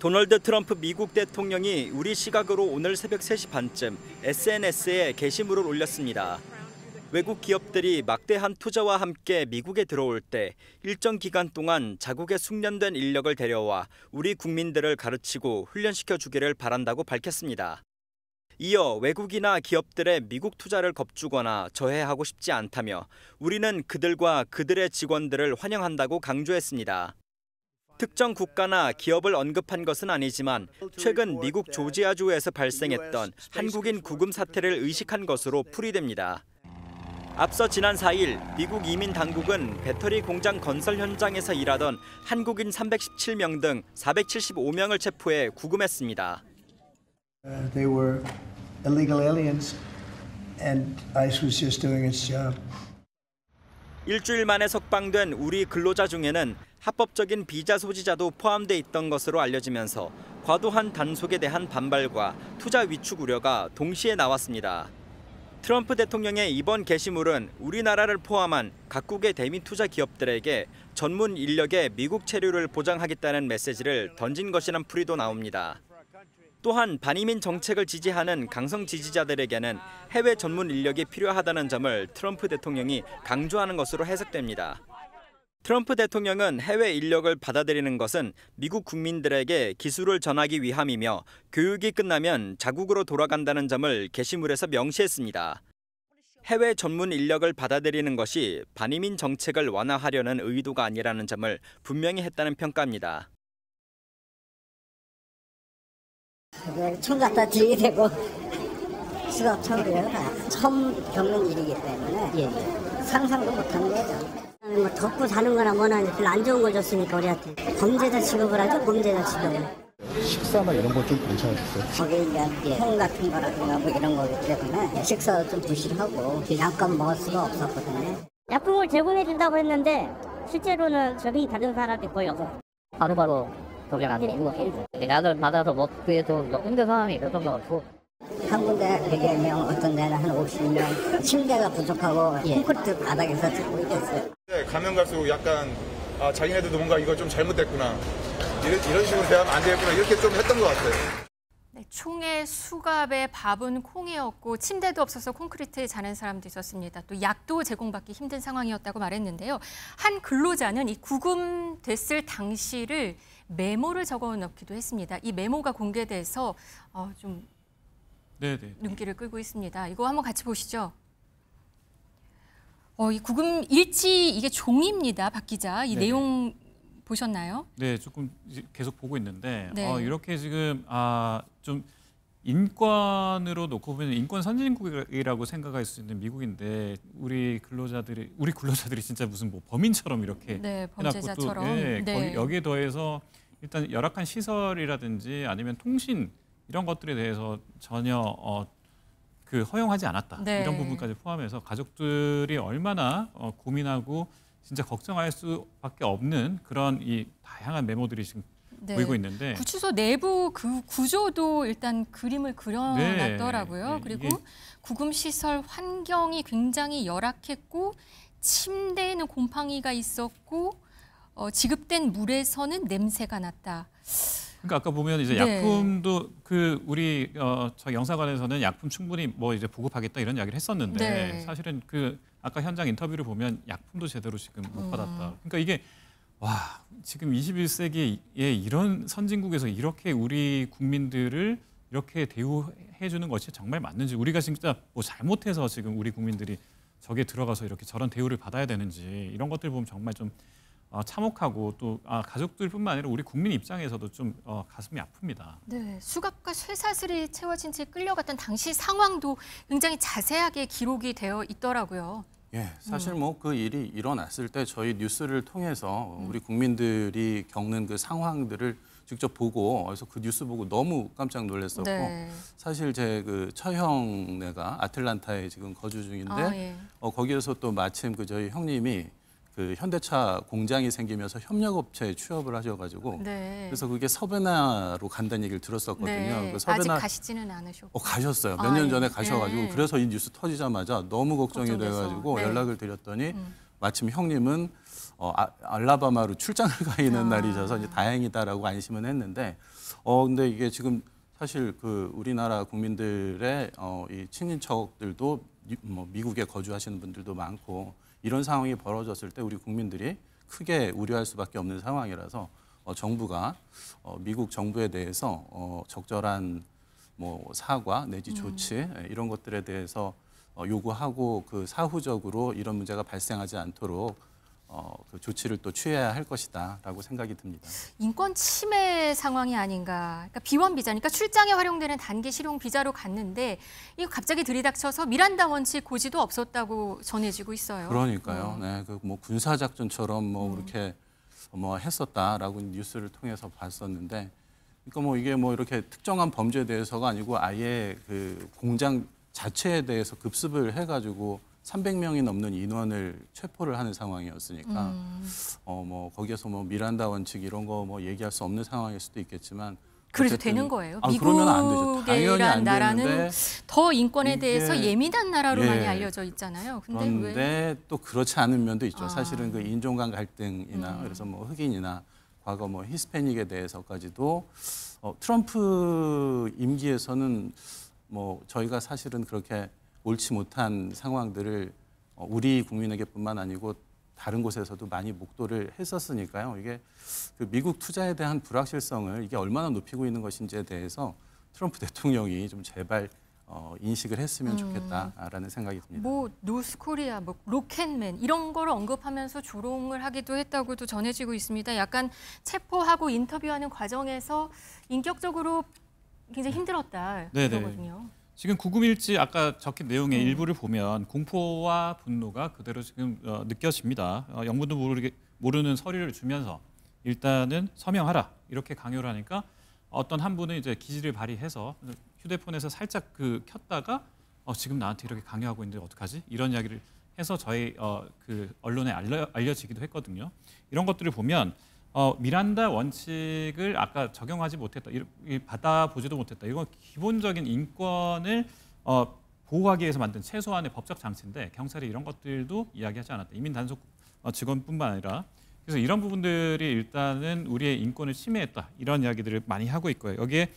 도널드 트럼프 미국 대통령이 우리 시각으로 오늘 새벽 3시 반쯤 SNS에 게시물을 올렸습니다. 외국 기업들이 막대한 투자와 함께 미국에 들어올 때 일정 기간 동안 자국의 숙련된 인력을 데려와 우리 국민들을 가르치고 훈련시켜 주기를 바란다고 밝혔습니다. 이어 외국이나 기업들의 미국 투자를 겁주거나 저해하고 싶지 않다며 우리는 그들과 그들의 직원들을 환영한다고 강조했습니다. 특정 국가나 기업을 언급한 것은 아니지만 최근 미국 조지아주에서 발생했던 한국인 구금 사태를 의식한 것으로 풀이됩니다. 앞서 지난 4일 미국 이민 당국은 배터리 공장 건설 현장에서 일하던 한국인 317명 등 475명을 체포해 구금했습니다. They were illegal aliens and ICE was just doing its job. 일주일 만에 석방된 우리 근로자 중에는 합법적인 비자 소지자도 포함돼 있던 것으로 알려지면서 과도한 단속에 대한 반발과 투자 위축 우려가 동시에 나왔습니다. 트럼프 대통령의 이번 게시물은 우리나라를 포함한 각국의 대미 투자 기업들에게 전문 인력의 미국 체류를 보장하겠다는 메시지를 던진 것이란 풀이도 나옵니다. 또한 반이민 정책을 지지하는 강성 지지자들에게는 해외 전문 인력이 필요하다는 점을 트럼프 대통령이 강조하는 것으로 해석됩니다. 트럼프 대통령은 해외 인력을 받아들이는 것은 미국 국민들에게 기술을 전하기 위함이며 교육이 끝나면 자국으로 돌아간다는 점을 게시물에서 명시했습니다. 해외 전문 인력을 받아들이는 것이 반이민 정책을 완화하려는 의도가 아니라는 점을 분명히 했다는 평가입니다. 총 갖다 들게 되고 수갑 처리를 처음 겪는 일이기 때문에 상상도 못한 거죠. 뭐 덮고 사는 거나 뭐나 별로 안 좋은 걸 줬으니까 우리한테 범죄자 취급을 하죠. 범죄자 취급을. 식사나 이런 건 좀 괜찮으셨어요? 거기 이제 형 같은 거라든가 뭐 이런 거기 때문에 식사 좀 부실하고 잠깐 먹을 수가 없었거든요. 약품을 제공해 준다고 했는데 실제로는 저기 다른 사람이 거의 없어. 바로바로 도착하는 거. 약을 받아서 먹기에도 힘든 상황이 있었던 것 같고. 한 군데 100여 명, 어떤 데는 한 50명, 침대가 부족하고 콘크리트 바닥에서 자고 있겠어요. 가면 갈수록 약간 자기네들도 뭔가 이거 좀 잘못됐구나, 이런 식으로 대하면 안 되겠구나, 이렇게 좀 했던 것 같아요. 네, 총에 수갑에 밥은 콩이었고 침대도 없어서 콘크리트에 자는 사람도 있었습니다. 또 약도 제공받기 힘든 상황이었다고 말했는데요. 한 근로자는 이 구금됐을 당시를 메모를 적어 넣기도 했습니다. 이 메모가 공개돼서 좀 눈길을 끌고 있습니다. 이거 한번 같이 보시죠. 이 구금 일지 이게 종이입니다, 박 기자. 이 내용 보셨나요? 네, 조금 계속 보고 있는데 네. 이렇게 지금 좀 인권으로 놓고 보면 인권 선진국이라고 생각할 수 있는 미국인데 우리 근로자들이 진짜 무슨 뭐 범인처럼 이렇게 범죄자처럼. 해놨고 또 여기에 더해서 일단 열악한 시설이라든지 아니면 통신 이런 것들에 대해서 전혀 허용하지 않았다. 이런 부분까지 포함해서 가족들이 얼마나 고민하고 진짜 걱정할 수밖에 없는 그런 이 다양한 메모들이 지금 보이고 있는데 구치소 내부 그 구조도 일단 그림을 그려놨더라고요. 그리고 구금 시설 환경이 굉장히 열악했고 침대에는 곰팡이가 있었고 지급된 물에서는 냄새가 났다. 그러니까 아까 보면 이제 약품도 우리 저 영사관에서는 약품 충분히 이제 보급하겠다 이런 이야기를 했었는데 사실은 아까 현장 인터뷰를 보면 약품도 제대로 지금 못 받았다. 그러니까 이게 지금 21세기에 이런 선진국에서 이렇게 우리 국민들을 이렇게 대우해 주는 것이 정말 맞는지, 우리가 진짜 뭐 잘못해서 지금 우리 국민들이 저기에 들어가서 이렇게 저런 대우를 받아야 되는지 이런 것들 보면 정말 좀 참혹하고 또 가족들뿐만 아니라 우리 국민 입장에서도 좀 가슴이 아픕니다. 네, 수갑과 쇠사슬이 채워진 채 끌려갔던 당시 상황도 굉장히 자세하게 기록이 되어 있더라고요. 예, 사실 그 일이 일어났을 때 저희 뉴스를 통해서 우리 국민들이 겪는 그 상황들을 직접 보고 그래서 그 뉴스 보고 너무 깜짝 놀랐었고 사실 제 처형네가 아틀란타에 지금 거주 중인데 거기에서 또 마침 저희 형님이 현대차 공장이 생기면서 협력업체에 취업을 하셔가지고 그래서 그게 서베나로 간다는 얘기를 들었었거든요. 아직 가시지는 않으셨고. 가셨어요. 몇 년 전에 가셔가지고 그래서 이 뉴스 터지자마자 너무 걱정이 돼가지고 연락을 드렸더니 마침 형님은 알라바마로 출장을 가 있는 날이셔서 이제 다행이다라고 안심은 했는데 근데 이게 지금 사실 그 우리나라 국민들의 이 친인척들도 뭐 미국에 거주하시는 분들도 많고 이런 상황이 벌어졌을 때 우리 국민들이 크게 우려할 수밖에 없는 상황이라서 정부가 미국 정부에 대해서 적절한 뭐 사과 내지 조치 이런 것들에 대해서 요구하고 그 사후적으로 이런 문제가 발생하지 않도록 그 조치를 또 취해야 할 것이다라고 생각이 듭니다. 인권 침해 상황이 아닌가. 그러니까 비원 비자니까 출장에 활용되는 단기 실용 비자로 갔는데 이거 갑자기 들이닥쳐서 미란다 원칙 고지도 없었다고 전해지고 있어요. 그러니까요. 네, 그 뭐 군사 작전처럼 뭐 그렇게 뭐 했었다라고 뉴스를 통해서 봤었는데, 그러니까 뭐 이게 뭐 이렇게 특정한 범죄에 대해서가 아니고 아예 그 공장 자체에 대해서 급습을 해가지고 300명이 넘는 인원을 체포를 하는 상황이었으니까 뭐 거기에서 뭐 미란다 원칙 이런 거 뭐 얘기할 수 없는 상황일 수도 있겠지만 그래도 되는 거예요. 그러면 안 되죠. 당연히 미국이란 안 나라는 되는데 더 인권에 대해서 이게, 예민한 나라로 예, 많이 알려져 있잖아요. 근데 왜? 또 그렇지 않은 면도 있죠. 사실은 그 인종 간 갈등이나 그래서 뭐 흑인이나 과거 뭐 히스패닉에 대해서까지도 트럼프 임기에서는 뭐 저희가 사실은 그렇게 옳지 못한 상황들을 우리 국민에게뿐만 아니고 다른 곳에서도 많이 목도를 했었으니까요. 이게 그 미국 투자에 대한 불확실성을 이게 얼마나 높이고 있는 것인지에 대해서 트럼프 대통령이 좀 제발 인식을 했으면 좋겠다라는 생각이 듭니다. 뭐 노스코리아, 뭐 로켓맨 이런 거를 언급하면서 조롱을 하기도 했다고도 전해지고 있습니다. 약간 체포하고 인터뷰하는 과정에서 인격적으로 굉장히 힘들었다 그러거든요. 지금 구금일지 아까 적힌 내용의 일부를 보면 공포와 분노가 그대로 지금 느껴집니다. 영문도 모르는 서류를 주면서 일단은 서명하라 이렇게 강요를 하니까 어떤 한 분은 이제 기지를 발휘해서 휴대폰에서 살짝 그 켰다가 지금 나한테 이렇게 강요하고 있는데 어떡하지? 이런 이야기를 해서 저희 그 언론에 알려지기도 했거든요. 이런 것들을 보면 미란다 원칙을 아까 적용하지 못했다, 받아보지도 못했다. 이건 기본적인 인권을 보호하기 위해서 만든 최소한의 법적 장치인데 경찰이 이런 것들도 이야기하지 않았다. 이민 단속 직원뿐만 아니라 그래서 이런 부분들이 일단은 우리의 인권을 침해했다. 이런 이야기들을 많이 하고 있고요. 여기에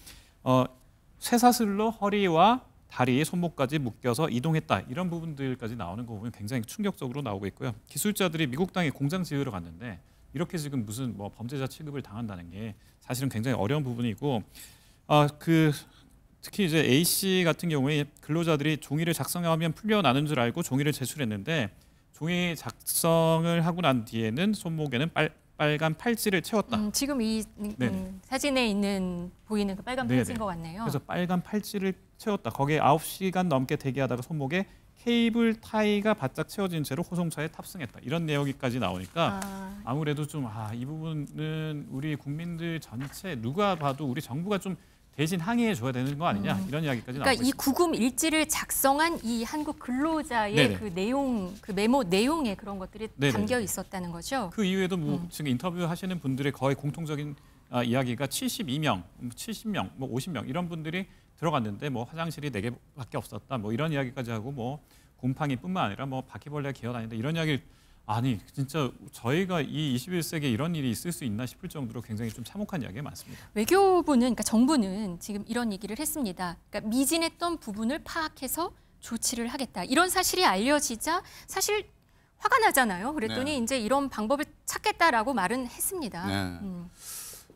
쇠사슬로 허리와 다리, 손목까지 묶여서 이동했다. 이런 부분들까지 나오는 거 보면 굉장히 충격적으로 나오고 있고요. 기술자들이 미국 땅에 공장 지으러 갔는데 이렇게 지금 무슨 뭐 범죄자 취급을 당한다는 게 사실은 굉장히 어려운 부분이고 특히 이제 A 씨 같은 경우에 근로자들이 종이를 작성하면 풀려나는 줄 알고 종이를 제출했는데 종이 작성을 하고 난 뒤에는 손목에는 빨간 팔찌를 채웠다. 지금 이 사진에 있는 보이는 그 빨간 팔찌인 것 같네요. 그래서 빨간 팔찌를 채웠다. 거기에 9시간 넘게 대기하다가 손목에 케이블 타이가 바짝 채워진 채로 호송차에 탑승했다. 이런 내용까지 나오니까 아무래도 좀 이 부분은 우리 국민들 전체 누가 봐도 우리 정부가 좀 대신 항의해 줘야 되는 거 아니냐 이런 이야기까지 나오고 있습니다. 그러니까 이 구금 일지를 작성한 이 한국 근로자의 그 내용, 그 메모 내용에 그런 것들이 담겨 있었다는 거죠. 그 이후에도 뭐 지금 인터뷰하시는 분들의 거의 공통적인 이야기가 72명, 70명, 뭐 50명 이런 분들이 들어갔는데 뭐 화장실이 4개밖에 없었다. 뭐 이런 이야기까지 하고 뭐 곰팡이뿐만 아니라 뭐 바퀴벌레가 기어다닌다. 이런 이야기를 아니 진짜 저희가 이 21세기에 이런 일이 있을 수 있나 싶을 정도로 굉장히 좀 참혹한 이야기가 많습니다. 외교부는 그러니까 정부는 지금 이런 얘기를 했습니다. 그러니까 미진했던 부분을 파악해서 조치를 하겠다. 이런 사실이 알려지자 사실 화가 나잖아요. 그랬더니 이제 이런 방법을 찾겠다라고 말은 했습니다.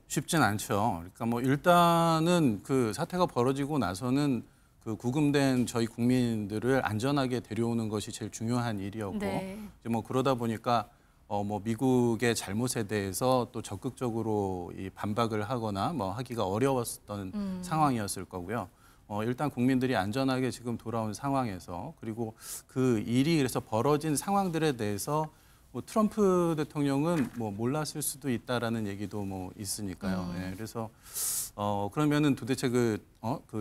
쉽진 않죠. 그러니까 뭐 일단은 그 사태가 벌어지고 나서는 그 구금된 저희 국민들을 안전하게 데려오는 것이 제일 중요한 일이었고 이제 뭐 그러다 보니까 뭐 미국의 잘못에 대해서 또 적극적으로 이 반박을 하거나 뭐 하기가 어려웠던 상황이었을 거고요. 일단 국민들이 안전하게 지금 돌아온 상황에서 그리고 그 일이 그래서 벌어진 상황들에 대해서 뭐 트럼프 대통령은 뭐 몰랐을 수도 있다라는 얘기도 뭐 있으니까요. 그래서 그러면은 도대체 그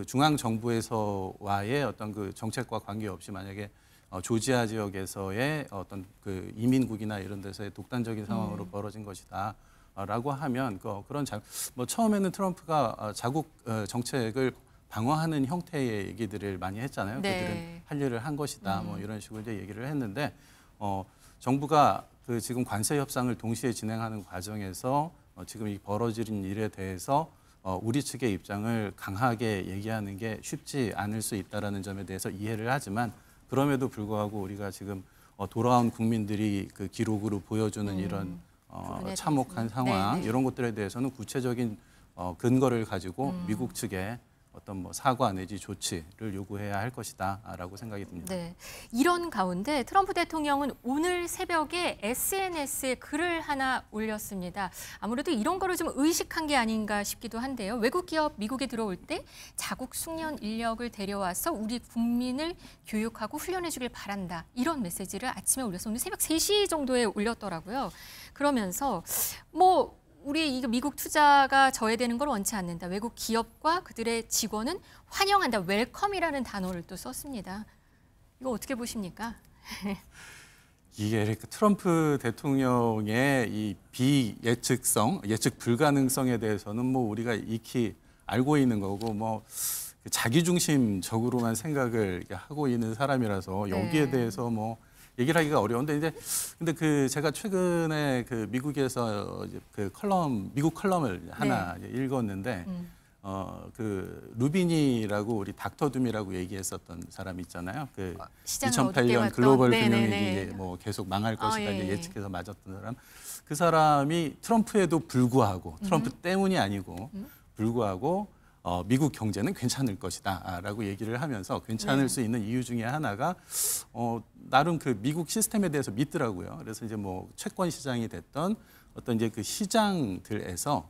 중앙 정부에서와의 어떤 그 정책과 관계없이 만약에 조지아 지역에서의 어떤 그 이민국이나 이런 데서의 독단적인 상황으로 벌어진 것이다라고 하면 그런 뭐 처음에는 트럼프가 자국 정책을 방어하는 형태의 얘기들을 많이 했잖아요. 그들은 할 일을 한 것이다. 뭐 이런 식으로 이제 얘기를 했는데. 정부가 그 지금 관세 협상을 동시에 진행하는 과정에서 지금 이 벌어진 일에 대해서 우리 측의 입장을 강하게 얘기하는 게 쉽지 않을 수 있다라는 점에 대해서 이해를 하지만 그럼에도 불구하고 우리가 지금 돌아온 국민들이 그 기록으로 보여주는 이런 참혹한 상황 네네. 이런 것들에 대해서는 구체적인 근거를 가지고 미국 측에 어떤 뭐 사과 내지 조치를 요구해야 할 것이다라고 생각이 듭니다. 네, 이런 가운데 트럼프 대통령은 오늘 새벽에 SNS에 글을 하나 올렸습니다. 아무래도 이런 거를 좀 의식한 게 아닌가 싶기도 한데요. 외국 기업 미국에 들어올 때 자국 숙련 인력을 데려와서 우리 국민을 교육하고 훈련해 주길 바란다. 이런 메시지를 아침에 올려서 오늘 새벽 3시 정도에 올렸더라고요. 그러면서 우리 이거 미국 투자가 저해되는 걸 원치 않는다. 외국 기업과 그들의 직원은 환영한다. 웰컴이라는 단어를 또 썼습니다. 이거 어떻게 보십니까? 이게 트럼프 대통령의 이 비예측성, 예측 불가능성에 대해서는 뭐 우리가 익히 알고 있는 거고 뭐 자기중심적으로만 생각을 하고 있는 사람이라서 여기에 대해서 뭐 얘기를 하기가 어려운데 근데 그 제가 최근에 그 미국에서 이제 그 미국 컬럼을 하나 읽었는데 그 루비니라고 우리 닥터둠이라고 얘기했었던 사람이 있잖아요. 그 2008년 글로벌 금융위기 뭐 계속 망할 것이다 이제 예측해서 맞았던 사람. 그 사람이 트럼프에도 불구하고 트럼프 때문이 아니고 불구하고 미국 경제는 괜찮을 것이다라고 얘기를 하면서 괜찮을 수 있는 이유 중에 하나가 나름 그 미국 시스템에 대해서 믿더라고요. 그래서 이제 뭐 채권 시장이 됐던 어떤 이제 그 시장들에서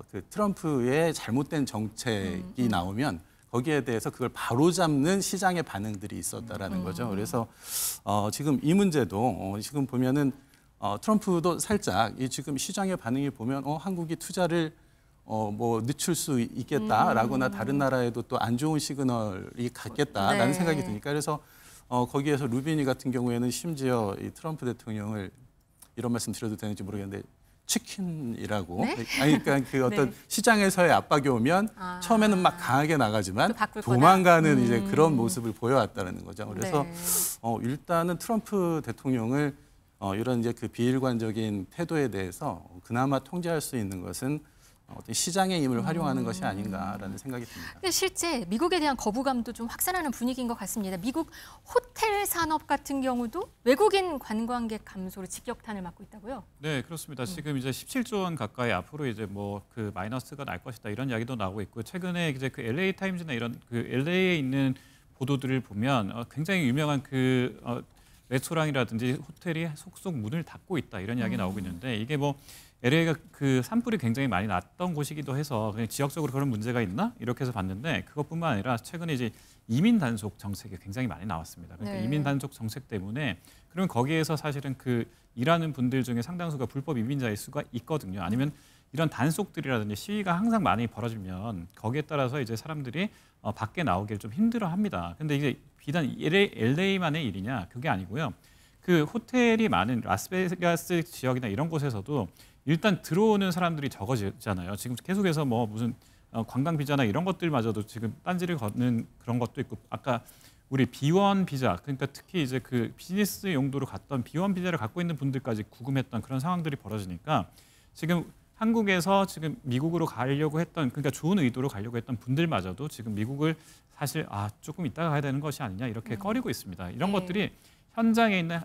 그 트럼프의 잘못된 정책이 나오면 거기에 대해서 그걸 바로잡는 시장의 반응들이 있었다라는 거죠. 그래서 지금 이 문제도 지금 보면은 트럼프도 살짝 이 지금 시장의 반응이 보면 한국이 투자를 뭐 늦출 수 있겠다라거나 다른 나라에도 또 안 좋은 시그널이 갔겠다라는 생각이 드니까 그래서 거기에서 루비니 같은 경우에는 심지어 이 트럼프 대통령을 이런 말씀 드려도 되는지 모르겠는데 치킨이라고 아니 그러니까 그 어떤 시장에서의 압박이 오면 처음에는 막 강하게 나가지만 도망가는 이제 그런 모습을 보여왔다는 거죠. 그래서 일단은 트럼프 대통령을 이런 이제 그 비일관적인 태도에 대해서 그나마 통제할 수 있는 것은 어떤 시장의 힘을 활용하는 것이 아닌가라는 생각이 듭니다. 근데 실제 미국에 대한 거부감도 좀 확산하는 분위기인 것 같습니다. 미국 호텔 산업 같은 경우도 외국인 관광객 감소로 직격탄을 맞고 있다고요? 네, 그렇습니다. 지금 이제 17조 원 가까이 앞으로 이제 뭐 그 마이너스가 날 것이다 이런 이야기도 나오고 있고 최근에 이제 그 LA 타임즈나 이런 그 LA에 있는 보도들을 보면 굉장히 유명한 그 레스토랑이라든지 호텔이 속속 문을 닫고 있다 이런 이야기 나오고 있는데 이게 뭐 LA가 그 산불이 굉장히 많이 났던 곳이기도 해서 그냥 지역적으로 그런 문제가 있나 이렇게 해서 봤는데 그것뿐만 아니라 최근에 이제 이민 단속 정책이 굉장히 많이 나왔습니다. 그러니까 이민 단속 정책 때문에 그러면 거기에서 사실은 그 일하는 분들 중에 상당수가 불법 이민자일 수가 있거든요. 아니면 이런 단속들이라든지 시위가 항상 많이 벌어지면 거기에 따라서 이제 사람들이 밖에 나오기를 좀 힘들어합니다. 근데 이제 비단 LA만의 일이냐 그게 아니고요. 그 호텔이 많은 라스베가스 지역이나 이런 곳에서도 일단 들어오는 사람들이 적어지잖아요. 지금 계속해서 뭐 무슨 관광 비자나 이런 것들마저도 지금 딴지를 걷는 그런 것도 있고 아까 우리 B1 비자 그러니까 특히 이제 그 비즈니스 용도로 갔던 B1 비자를 갖고 있는 분들까지 구금했던 그런 상황들이 벌어지니까 지금 한국에서 지금 미국으로 가려고 했던 그러니까 좋은 의도로 가려고 했던 분들마저도 지금 미국을 사실 조금 이따가 가야 되는 것이 아니냐 이렇게 꺼리고 있습니다. 이런 것들이 현장에 있는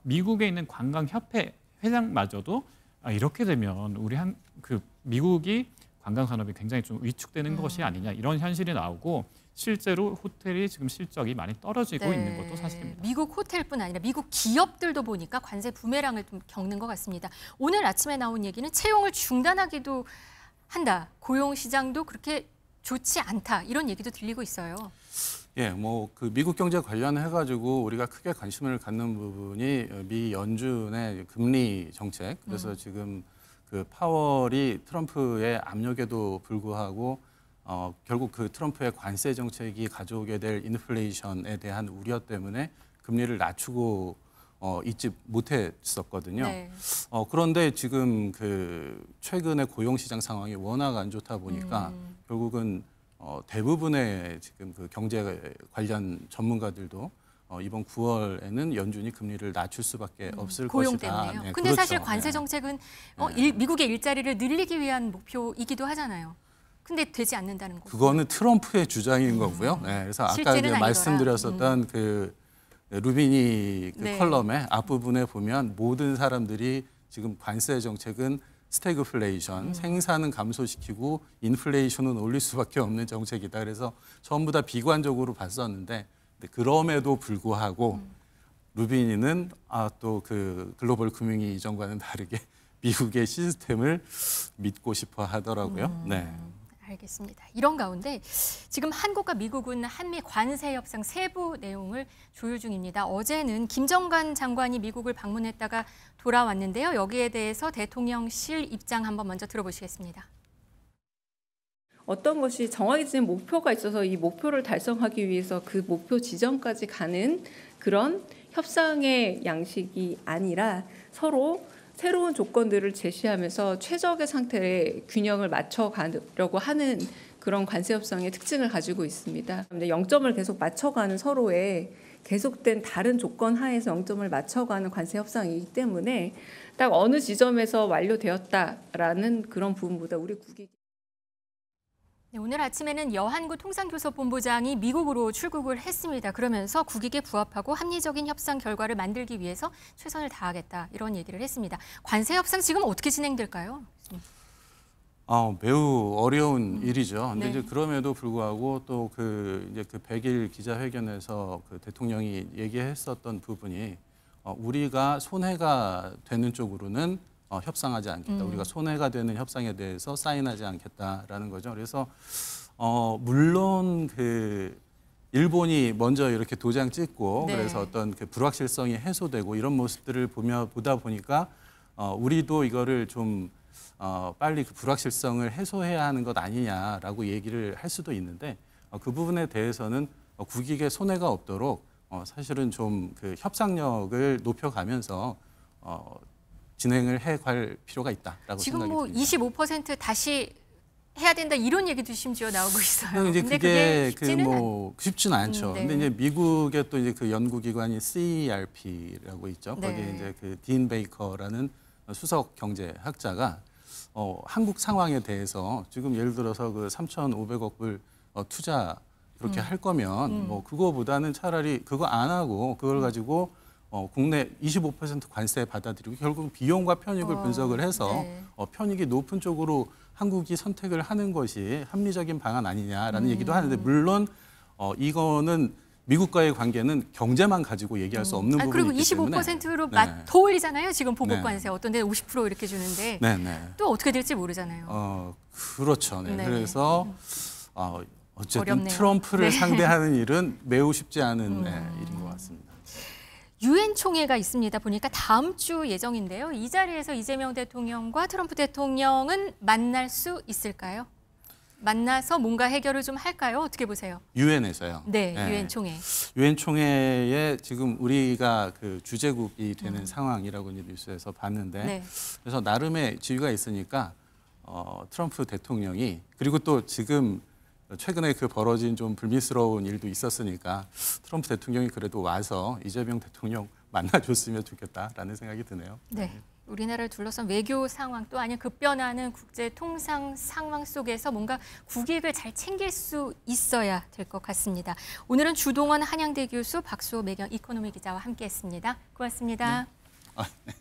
미국에 있는 관광협회 회장마저도 이렇게 되면 우리 그 미국이 관광 산업이 굉장히 좀 위축되는 것이 아니냐 이런 현실이 나오고 실제로 호텔이 지금 실적이 많이 떨어지고 있는 것도 사실입니다. 미국 호텔뿐 아니라 미국 기업들도 보니까 관세 부메랑을 좀 겪는 것 같습니다. 오늘 아침에 나온 얘기는 채용을 중단하기도 한다. 고용 시장도 그렇게 좋지 않다. 이런 얘기도 들리고 있어요. 예, 뭐 그 미국 경제 관련해 가지고 우리가 크게 관심을 갖는 부분이 미 연준의 금리 정책. 그래서 지금 그 파월이 트럼프의 압력에도 불구하고 결국 그 트럼프의 관세 정책이 가져오게 될 인플레이션에 대한 우려 때문에 금리를 낮추고 있지 못했었거든요. 그런데 지금 그 최근에 고용 시장 상황이 워낙 안 좋다 보니까 결국은 대부분의 지금 그 경제 관련 전문가들도 이번 9월에는 연준이 금리를 낮출 수밖에 없을 고용되네요. 것이다. 네, 근데 그렇죠. 사실 관세 정책은 미국의 일자리를 늘리기 위한 목표이기도 하잖아요. 근데 되지 않는다는 거고. 그거는 트럼프의 주장인 거고요. 네, 그래서 아까 이제 말씀드렸었던 그 루비니 그 컬럼의 앞부분에 보면 모든 사람들이 지금 관세 정책은 스태그플레이션, 생산은 감소시키고 인플레이션은 올릴 수밖에 없는 정책이다. 그래서 전부 다 비관적으로 봤었는데 그럼에도 불구하고 루비니는 또 그 글로벌 금융위 이전과는 다르게 미국의 시스템을 믿고 싶어 하더라고요. 네. 알겠습니다. 이런 가운데 지금 한국과 미국은 한미 관세 협상 세부 내용을 조율 중입니다. 어제는 김정관 장관이 미국을 방문했다가 돌아왔는데요. 여기에 대해서 대통령실 입장 한번 먼저 들어보시겠습니다. 어떤 것이 정해진 목표가 있어서 이 목표를 달성하기 위해서 그 목표 지점까지 가는 그런 협상의 양식이 아니라 서로 새로운 조건들을 제시하면서 최적의 상태의 균형을 맞춰가려고 하는 그런 관세 협상의 특징을 가지고 있습니다. 근데 0점을 계속 맞춰가는 서로의 계속된 다른 조건 하에서 0점을 맞춰가는 관세 협상이기 때문에 딱 어느 지점에서 완료되었다라는 그런 부분보다 우리 국익. 네, 오늘 아침에는 여한구 통상교섭본부장이 미국으로 출국을 했습니다. 그러면서 국익에 부합하고 합리적인 협상 결과를 만들기 위해서 최선을 다하겠다 이런 얘기를 했습니다. 관세 협상 지금 어떻게 진행될까요? 매우 어려운 일이죠. 근데 이제 그럼에도 불구하고 또 이제 그 100일 기자회견에서 그 대통령이 얘기했었던 부분이 우리가 손해가 되는 쪽으로는 협상하지 않겠다. 우리가 손해가 되는 협상에 대해서 사인하지 않겠다라는 거죠. 그래서 물론 그 일본이 먼저 이렇게 도장 찍고 그래서 어떤 그 불확실성이 해소되고 이런 모습들을 보다 보니까 우리도 이거를 좀 빨리 그 불확실성을 해소해야 하는 것 아니냐라고 얘기를 할 수도 있는데 그 부분에 대해서는 국익에 손해가 없도록 사실은 좀 그 협상력을 높여가면서 진행을 해갈 필요가 있다라고 지금 생각이 듭니다. 지금 25% 다시 해야 된다 이런 얘기도 심지어 나오고 있어요. 이제 근데 그게 쉽지는 쉽지는 않죠. 근데 이제 미국의 또 이제 그 연구기관이 CERP라고 있죠. 거기에 이제 그 딘 베이커라는 수석 경제학자가 한국 상황에 대해서 지금 예를 들어서 그 3,500억 불 투자 그렇게 할 거면 뭐 그거보다는 차라리 그거 안 하고 그걸 가지고 국내 25% 관세 받아들이고 결국 비용과 편익을 분석을 해서 편익이 높은 쪽으로 한국이 선택을 하는 것이 합리적인 방안 아니냐라는 얘기도 하는데 물론 이거는 미국과의 관계는 경제만 가지고 얘기할 수 없는 부분이기 때문에. 그리고 25%로 더 올리잖아요. 지금 보복 관세 어떤 데는 50% 이렇게 주는데 또 어떻게 될지 모르잖아요. 그렇죠. 그래서 어쨌든 어렵네요. 트럼프를 상대하는 일은 매우 쉽지 않은 일인 것 같습니다. 유엔 총회가 있습니다. 보니까 다음 주 예정인데요. 이 자리에서 이재명 대통령과 트럼프 대통령은 만날 수 있을까요? 만나서 뭔가 해결을 좀 할까요? 어떻게 보세요? 유엔에서요. 네, 유엔 총회. 유엔 총회에 지금 우리가 그 주재국이 되는 상황이라고 뉴스에서 봤는데 그래서 나름의 지위가 있으니까 트럼프 대통령이 그리고 또 지금 최근에 그 벌어진 좀 불미스러운 일도 있었으니까 트럼프 대통령이 그래도 와서 이재명 대통령 만나줬으면 좋겠다라는 생각이 드네요. 네. 우리나라를 둘러싼 외교 상황 또 아니면 급변하는 국제 통상 상황 속에서 뭔가 국익을 잘 챙길 수 있어야 될 것 같습니다. 오늘은 주동원 한양대 교수, 박수호 매경 이코노미 기자와 함께했습니다. 고맙습니다. 네.